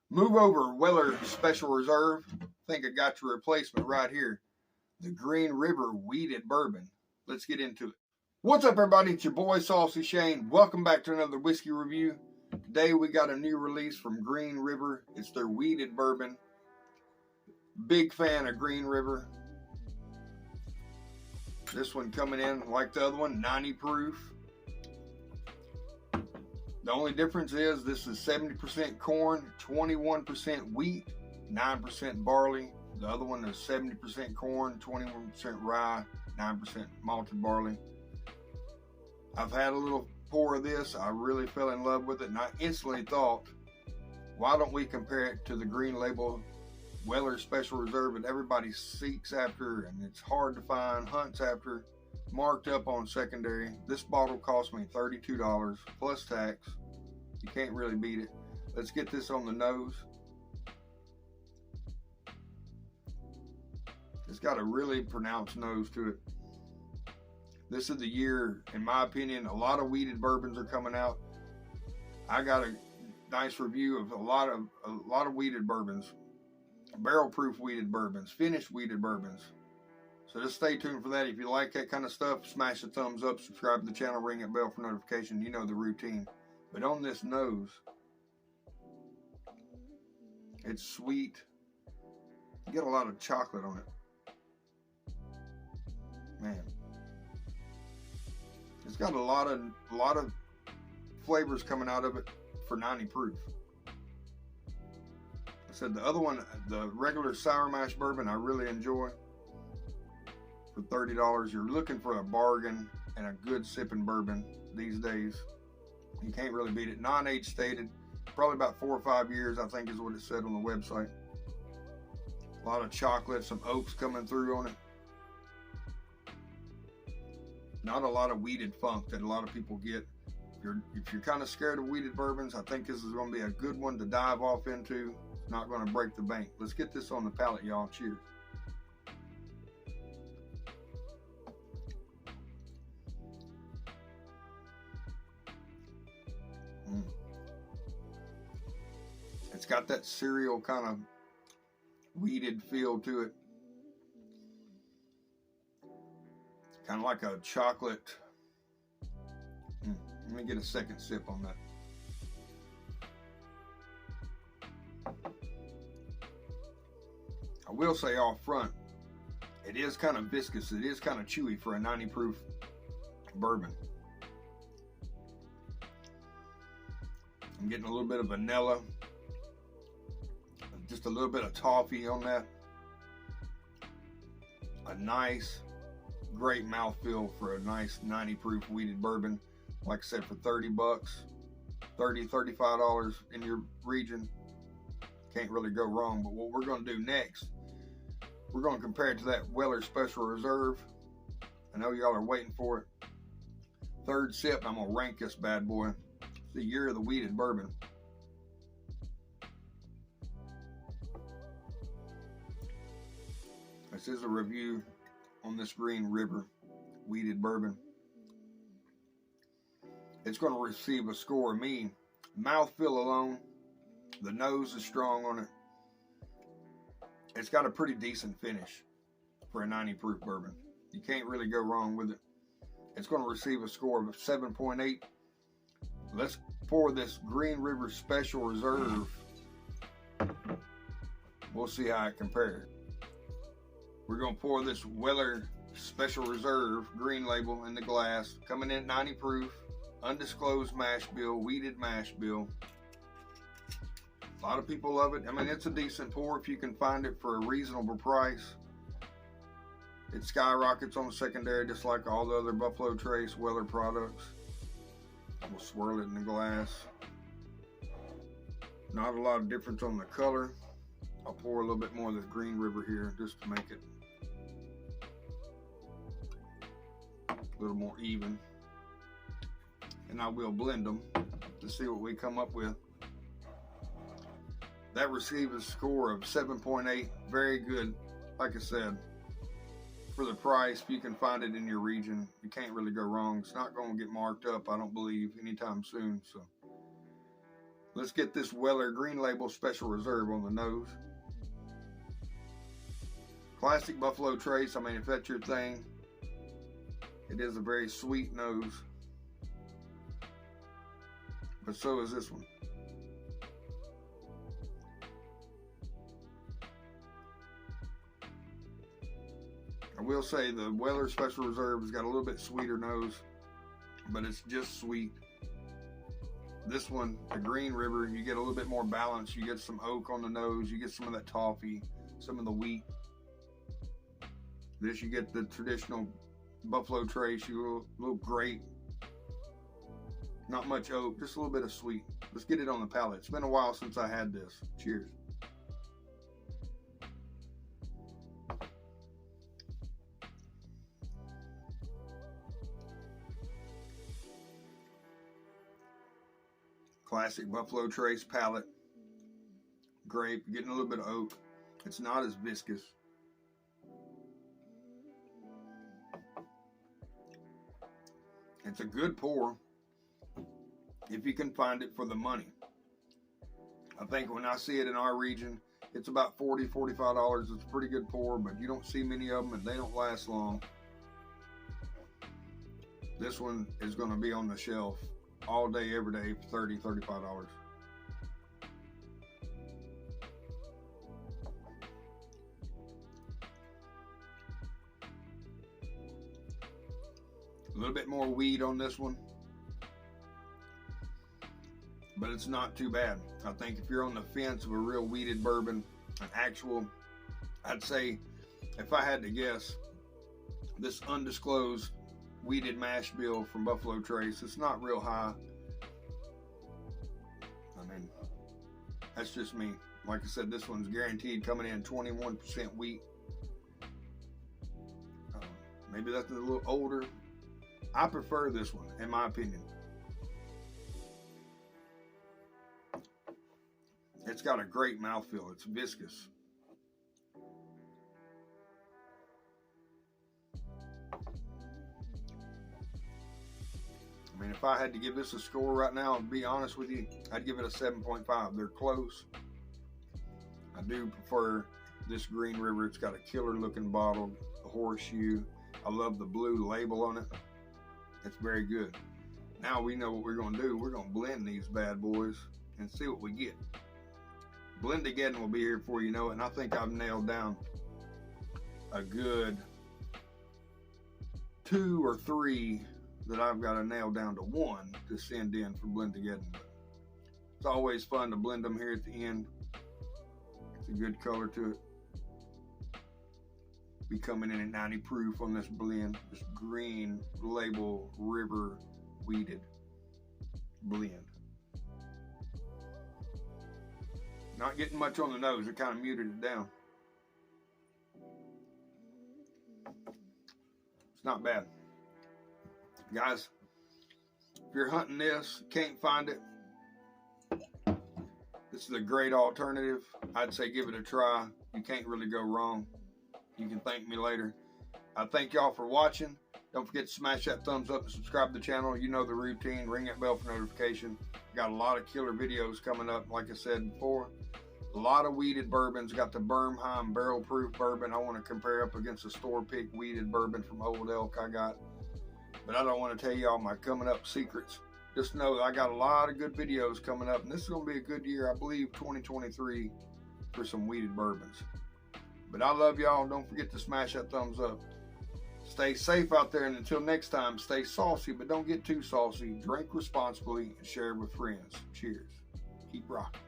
Move over, Weller Special Reserve. I think I got your replacement right here. The Green River Wheated Bourbon. Let's get into it. What's up, everybody? It's your boy, Saucy Shane. Welcome back to another whiskey review. Today we got a new release from Green River. It's their Wheated Bourbon. Big fan of Green River. This one coming in like the other one, 90 proof. The only difference is this is 70% corn, 21% wheat, 9% barley. The other one is 70% corn, 21% rye, 9% malted barley. I've had a little pour of this. I really fell in love with it, and I instantly thought, why don't we compare it to the Green Label Weller Special Reserve that everybody seeks after and it's hard to find, hunts after, marked up on secondary. This bottle cost me $32 plus tax. You can't really beat it. Let's get this on the nose. It's got a really pronounced nose to it. This is the year, in my opinion, a lot of wheated bourbons are coming out. I got a nice review of a lot of wheated bourbons, barrel proof wheated bourbons, finished wheated bourbons. So just stay tuned for that. If you like that kind of stuff, smash the thumbs up, subscribe to the channel, ring that bell for notification. You know the routine. But on this nose, it's sweet. You get a lot of chocolate on it. Man. It's got a lot of flavors coming out of it for 90 proof. I said the other one, the regular sour mash bourbon, I really enjoy. For $30, you're looking for a bargain and a good sipping bourbon these days. You can't really beat it. Non-age stated, probably about 4 or 5 years, I think is what it said on the website. A lot of chocolate, some oaks coming through on it. Not a lot of wheated funk that a lot of people get. If you're kind of scared of wheated bourbons, I think this is going to be a good one to dive off into. It's not going to break the bank. Let's get this on the palate, y'all. Cheers. It's got that cereal kind of wheated feel to it. Kind of like a chocolate. Let me get a second sip on that. I will say off front, it is kind of viscous. It is kind of chewy for a 90 proof bourbon. I'm getting a little bit of vanilla. Just a little bit of toffee on that. A nice, great mouthfeel for a nice 90 proof wheated bourbon. Like I said, for 30 bucks, $30, $35 in your region, can't really go wrong. But what we're going to do next, we're going to compare it to that Weller Special Reserve. I know y'all are waiting for it. Third sip, I'm going to rank this bad boy. It's the year of the wheated bourbon. This is a review on this Green River Wheated Bourbon. It's going to receive a score of me. Mouthfeel alone, the nose is strong on it. It's got a pretty decent finish for a 90 proof bourbon. You can't really go wrong with it. It's going to receive a score of 7.8. Let's pour this Green River Special Reserve. We'll see how it compares. We're going to pour this Weller Special Reserve Green Label in the glass. Coming in 90 proof, undisclosed mash bill, wheated mash bill. A lot of people love it. I mean, it's a decent pour if you can find it for a reasonable price. It skyrockets on the secondary just like all the other Buffalo Trace Weller products. We'll swirl it in the glass. Not a lot of difference on the color. I'll pour a little bit more of this Green River here just to make it a little more even. And I will blend them to see what we come up with. That received a score of 7.8. Very good. Like I said, for the price, if you can find it in your region, you can't really go wrong. It's not going to get marked up, I don't believe, anytime soon. So Let's get this Weller Green Label Special Reserve on the nose. Classic Buffalo Trace, I mean, if that's your thing, it is a very sweet nose. But so is this one. I will say the Weller Special Reserve has got a little bit sweeter nose, but it's just sweet. This one, a Green River, you get a little bit more balance. You get some oak on the nose. You get some of that toffee, some of the wheat. This, you get the traditional Buffalo Trace, you little grape. Not much oak, just a little bit of sweet. Let's get it on the palate. It's been a while since I had this. Cheers. Classic Buffalo Trace palate. Grape, getting a little bit of oak. It's not as viscous. It's a good pour if you can find it for the money. I think when I see it in our region, it's about $40, $45. It's a pretty good pour, but you don't see many of them and they don't last long. This one is going to be on the shelf all day, every day for $30, $35. A little bit more weed on this one, but it's not too bad. I think if you're on the fence of a real weeded bourbon, an actual, I'd say, if I had to guess, this undisclosed weeded mash bill from Buffalo Trace, it's not real high. I mean, that's just me. Like I said, this one's guaranteed coming in 21% wheat. Maybe that's a little older. I prefer this one, in my opinion. It's got a great mouthfeel. It's viscous. I mean, if I had to give this a score right now, to be honest with you, I'd give it a 7.5. They're close. I do prefer this Green River. It's got a killer looking bottle, a horseshoe. I love the blue label on it. It's very good. Now we know what we're going to do. We're going to blend these bad boys and see what we get. Blend-A-Geddon will be here before you know it, and I think I've nailed down a good 2 or 3 that I've got to nail down to 1 to send in for Blend-A-Geddon. It's always fun to blend them here at the end. It's a good color to it. Be coming in at 90 proof on this blend, this Green Label River Wheated blend. Not getting much on the nose, it kind of muted it down. It's not bad. Guys, if you're hunting this, can't find it, this is a great alternative. I'd say give it a try. You can't really go wrong. You can thank me later. I thank y'all for watching. Don't forget to smash that thumbs up and subscribe to the channel. You know the routine. Ring that bell for notification. Got a lot of killer videos coming up, like I said before. A lot of weeded bourbons. Got the Birnheim barrel proof bourbon. I want to compare up against the store pick weeded bourbon from Old Elk I got. But I don't want to tell y'all my coming up secrets. Just know that I got a lot of good videos coming up. And this is going to be a good year, I believe, 2023 for some weeded bourbons. But I love y'all. Don't forget to smash that thumbs up. Stay safe out there, and until next time, stay saucy, but don't get too saucy. Drink responsibly and share with friends. Cheers. Keep rocking.